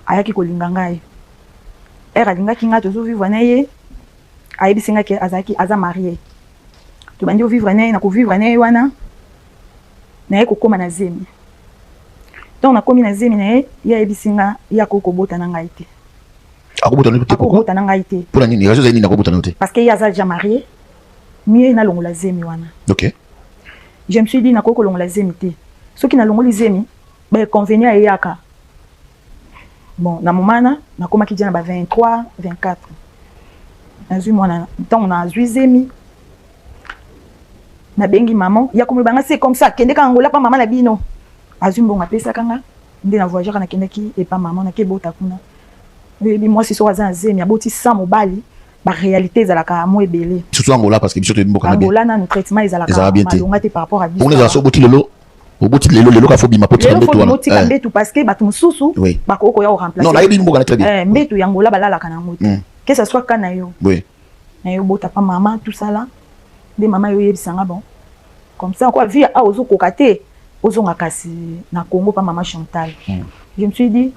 ayaki kolinga ngai era alingaki ngai tozo vivre na ye ayebisi ngai ke azalaki aza marié tobandi ovivre na ye na kovivre na ye wana na ye kokóma na zemi donc nakomi na zemi na ye ye ayebisi nga ye akoki kobota na ngai te akobota na ngai te mpona nini raison ezali nini akobota na yo te parce que ye aza déjà marié mie nalongola zemi wana ok je me suis dit nakoki kolongola zemi te soki nalongoli zemi baconvenir eyaka bon na momana nakomaki dia na ba 23 24 nazwi mwana ntango nazwi zemi nabengi maman yakomi banga c'est comme ça kende ka ngola pa mama na bino azwi mbongo apesaka nga nde na voyageur nakendaki epa maman nakebota kuna oyebi mwasi so aza na zemi aboti sa mobali baréalité ezalaka mo ebele surtout angola parce que biso toyebi mboka na angola nanu traitement ezalaka malonga te par rapport à biso on ezala so oboti lelo ka fo bima po tika mbetu wana tika mbetu parce que bato mosusu bakoki koya koremplacer non nayebi mboka na très bien mbetu ya angola balalaka nango te que ça soit ka na yo na yo bota pa mama tout ça là nde mama yo yebisanga bon comme ça quoi vie a ozokoka te ozonga kasi na Congo pa mama Chantal je me suis dit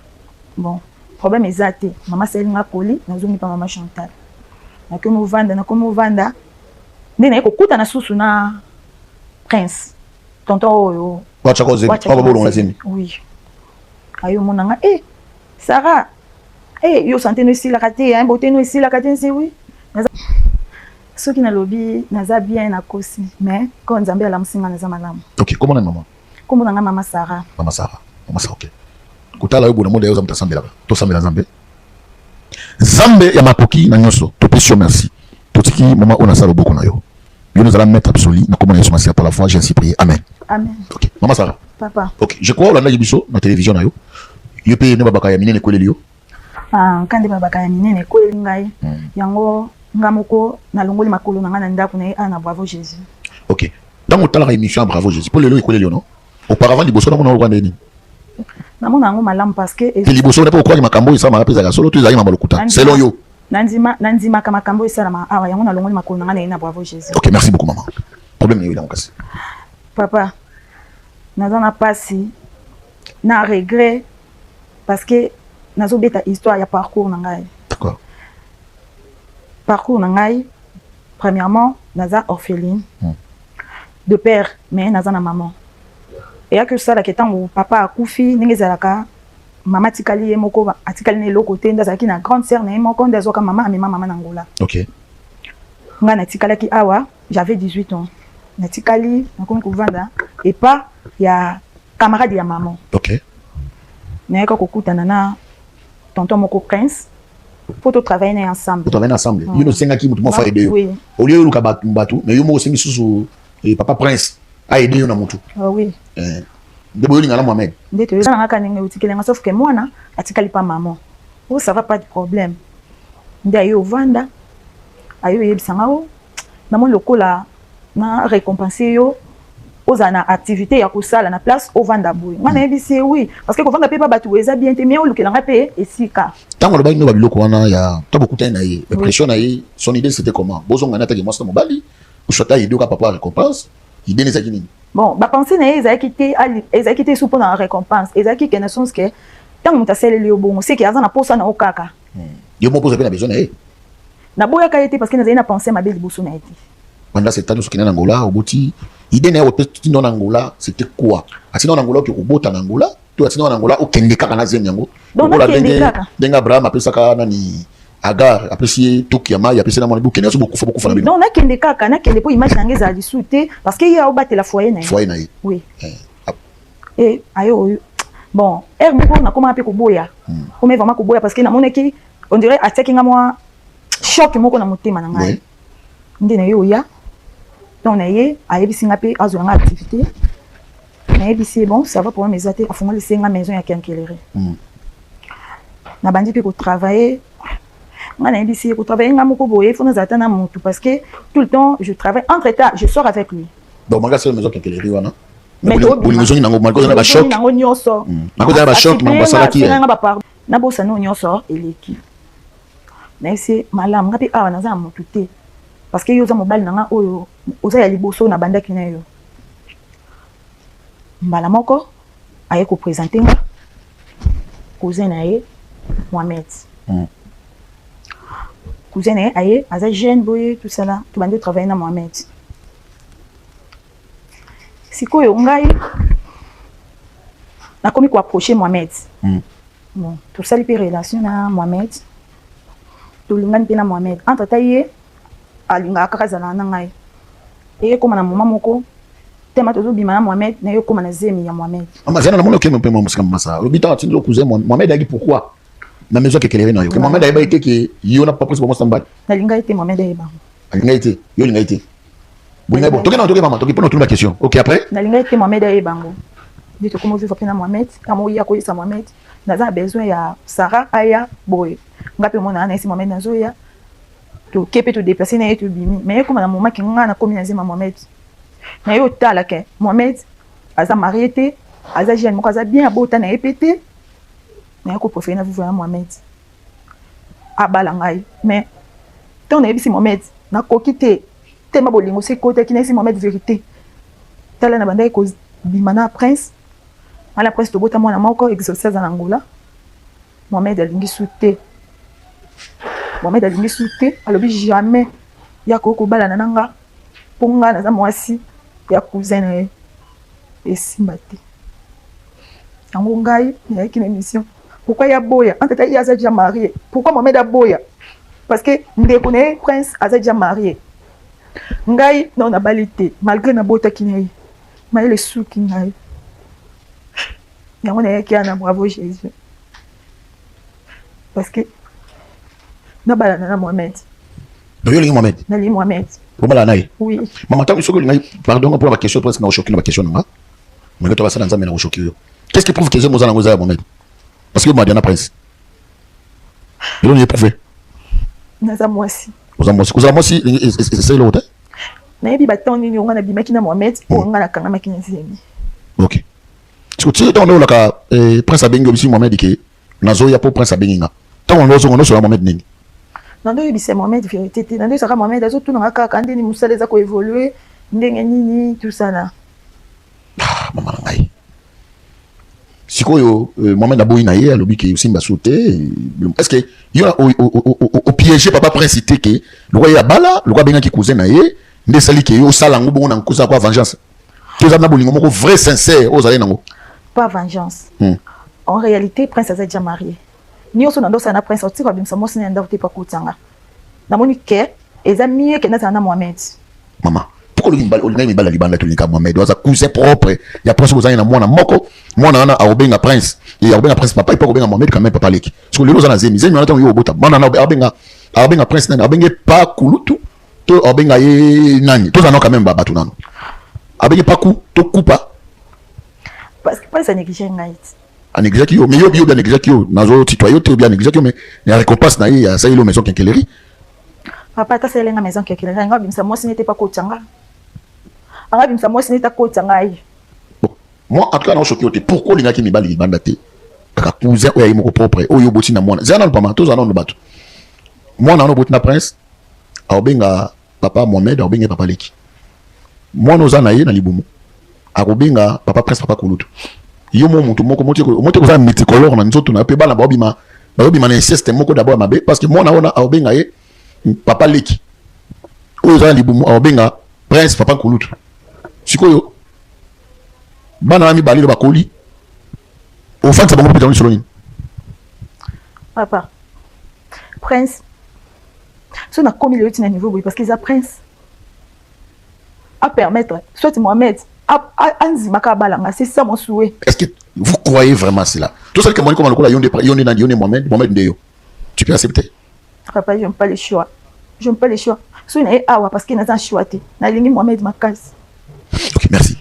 bon problème eza te mama selinga koli nazongi pa mama Chantal nakomi ovanda nde naye kokuta na susu na prince tonton oyo oui ayo monanga Sarah yo santé no esilaka te beauté no esilaka te nsi oui soki nalobi naza bien nakosi mais quand nzambe alamusinga naza malamu ok comment na maman kombo nanga mama Sarah ok kutala yo bona monde yo zamta sambela to sambela Zambe ya mapoki na nyonso to pesio merci totiki mama ona sala boko na yo yo nous allons mettre absolu na comment Yesu Masia pour la foi j'ai ainsi prié amen ok mama Sarah papa ok je crois olanda biso na télévision na yo yo pe ne babaka ya minene koleli yo kande babaka ya minene koleli ngai yango ngamoko na longoli makolo na ngana ndako na ana bravo Jésus ok dans otala émission bravo Jésus pour lelo koleli yo non auparavant liboso na mona rwanda nini namona yango malamu parce que liboso na po kwa makambo isa mapeza ka solo tu zali mamalokuta selon yo nandima kama makambo isa ma awa yango na longoli makolo na ngana na bravo Jésus ok merci beaucoup maman problème ni là kasi papa nazana pasi na regret parce que nazo beta histoire ya parcours na ngai d'accord parcours na ngai premièrement naza orpheline de père mais naza na maman et ya que ça la ketango papa akufi ndenge zalaka mama tikali ye moko atikali ne lokote ndazaki na grande sœur na moko ndazoka mama amema mama na ngola ok nga na tikalaki awa j'avais 18 ans na tikali nakomi kovanda et pas ya camarade ya maman ok na yaka kokutana na tonton moko prince faut travailler ensemble you know senga ki mutu mo fa aider yo au lieu luka batu mais yo mo sengi susu et papa prince a aidé yo na mutu oui de boyo lingala Mohamed ndeto yo nga kaninga utikilenga sauf que mwana atikali pa maman ça va pas de problème nda yo vanda ayo yebisanga o na mon lokola na récompenser yo ozana activité ya kusala na place au vanda boy ngana yebisi oui parce que ko vanda pe ba batu eza bien te mais o lukelanga pe esika tango lo ba ino ba biloko wana ya to beaucoup na ye pression na ye son idée c'était comment bozonga na taki mwasta mobali ou chota idée ka papa récompense idée ne zakini bon ba penser na eza quitté sous pour na récompense eza qui connaissance que tango mutasele li obongo c'est que azana posa na okaka yo mo pose pe na besoin na ye na boya ka été parce que nazali na penser ma belle bosso na été pendant cette année sokina na Angola oboti idée na peut-être non Angola c'était quoi asino na Angola que obota na Angola to asino na Angola okende kaka na zemi yango donc denga Abraham apesa ka nani Agar apprécié Tokiama ya apesa na mwana bukene so beaucoup fana bino non na kende kaka na kende po image nangeza ali souté parce que ya obate la foyer na oui et ayo bon moko na comment apé ko boya comme vraiment ko boya parce que na moneki on dirait attaquer nga moi choc moko na motema na ngai ndene yo ya donc na ye ayebisi nga pe azo nga activité na yebisi bon ça va pour mes até afonga laisser nga maison ya Kenkelere na bandi pe ko travailler nga na yebisi ko travailler nga moko boye faut nous attendre mutu parce que tout le temps je travaille entre temps je sors avec lui donc manga c'est maison Kenkelere wana mais boli maison ni nango malko na ba choc nango nyoso mako na ba choc na basala ki na bosa no nyoso eleki na ese malam nga pe awa naza mutu te parce que yo za mobile nanga oyo oza ya liboso na bandaki na yo mbala moko aye ko présenter nga cousin na ye Mohamed. Cousin na ye aye aza jeune boye tout ça là tu bande travailler na Mohamed. Sikoyo ngai na komi ko approcher Mohamed. Bon, tout ça les relation na Mohamed. Tout le monde na Mohamed. Entre taye alinga akazana na ngai. Et comme na mama moko tema tozo bima na Mohamed na yo comme na zemi ya Mohamed. Amazana na mona ke mpe musika masa. Lobita atindlo cousin Mohamed ali pourquoi? Na maison que na yo. Mohamed a été que yo na pas presque pour moi na linga été Mohamed a ba. Linga été, yo linga été. Bonga bon, toke maman, toke pour la question. OK après? Na linga été Mohamed a bango. Dit comment vivre pena Mohamed, kamo ya ko isa Mohamed. Naza besoin ya Sarah aya boy. Ngape mona na isi Mohamed nazo ya. To kepe to déplacer na yetu bimi. Mais comme na moment ki nga na combinaison Mohamed. Na yo tala ke Mohamed aza marié té, aza jeune moko aza bien abota na epété. Na ko préférer na vivre na Mohamed. Abala ngai. Mais ton na bisi Mohamed na ko kité tema bolingo se côté ki na isi Mohamed vérité. Tala na banda ko bimana prince. À la presse de Bota mona moko exorcise en Angola. Mohamed alingi souté. Mohamed alingi souté, alobi jamais ya ko bala nananga ponga na za mwasi ya cousin na e simbati. Yango ngai na yaki na mission. Pourquoi ya boya? En tata ya déjà marié. Pourquoi Mohamed a boya? Parce que ndeko na prince a déjà marié. Ngai non na balité malgré na bota kinai. Mais le sou kinai. Yango na yaki na bravo Jésus. Parce que na bala na Mohamed. No yo lingi Mohamed. Na li Mohamed. Ko bala na ye. Oui. Maman tant que soko lingi pardon pour la question presque na choqué na question nga. Mais to basala nzambe na choqué yo. Qu'est-ce qui prouve que je mozana ngoza Mohamed? Parce que Madiana prince. Il on y prouvé. Na za mwasi. Oza mwasi c'est l'autre. Na yebi batoni ni ngana bimaki na Mohamed o ngana kanga makina nzemi. OK. Tu sais on la ka prince abengo bisi Mohamed ke nazo ya po prince abenga. Tant on no so Mohamed nini. Nando yebise Mohamed vérité te nando saka Mohamed azo tuna ngaka kande ni musala za ko évoluer ndenge nini tout ça là. Ah maman ngai. Sikoyo Mohamed aboyi na ye alobi ke simba sauter. Est-ce que il y a au piéger papa prince cité ke le roi ya bala le roi benga ki cousin na ye nde sali ke yo sala ngo bongo na nkosa kwa vengeance. Tu as na bolingo moko vrai sincère aux allez nango. Pas vengeance. En réalité prince a déjà marié. Ni oso nando sana prince oti kwa bimsa mosi nenda utepa kutanga. Na moni ke ezamie ke na sana Mohamed. Maman, pourquoi le bala libanda to lika Mohamed waza cousin propre. Ya prince bozana na mwana moko, mwana na aobenga prince. Et aobenga prince papa, il peut aobenga Mohamed quand même papa leki. Parce que le lozana zemi on attend yo bota. Mwana na aobenga prince na abenga pa kulutu. To aobenga ye nani. To zana quand même baba tunano. Abenga pa ku to kupa. Parce que pas ça négligé ngai. En exécution mais yo bien exécution nazo citoyenneté bien exécution mais la récompense na ya ça ilo maison kenkeleri papa ta c'est la maison kenkeleri nga bimsa moi ce n'était pas kotanga nga bimsa moi ce n'était pas kotanga bon moi en tout cas non choqué pourquoi les gars qui mi bali bandate ka cousin o ya moko propre o yo boti na mwana zana no pama to zana no bato mwana no boti na prince aobenga papa Mohamed aobenga papa leki mwana ozana ye na libumu akobenga papa prince papa kulutu yo mo mutu moko motie ko za multicolore na nzoto na pe bala babima na insiste moko d'abord mabe parce que mona ona aobenga ye papa leki o za libumu aobenga prince papa kulutu sikoyo bana mi balilo bakoli au fan ça bango peut sur ligne papa prince so na comme il est au niveau parce qu'ils a prince à permettre soit Mohamed c'est ça mon souhait. Est-ce que vous croyez vraiment cela? Tout ça que moi, comme on Mohamed Ndeyo, tu peux accepter? Papa, je n'aime pas les choix. Je n'aime pas les choix. Si on est parce qu'il y a un choix, Mohamed Makas. Ok, merci.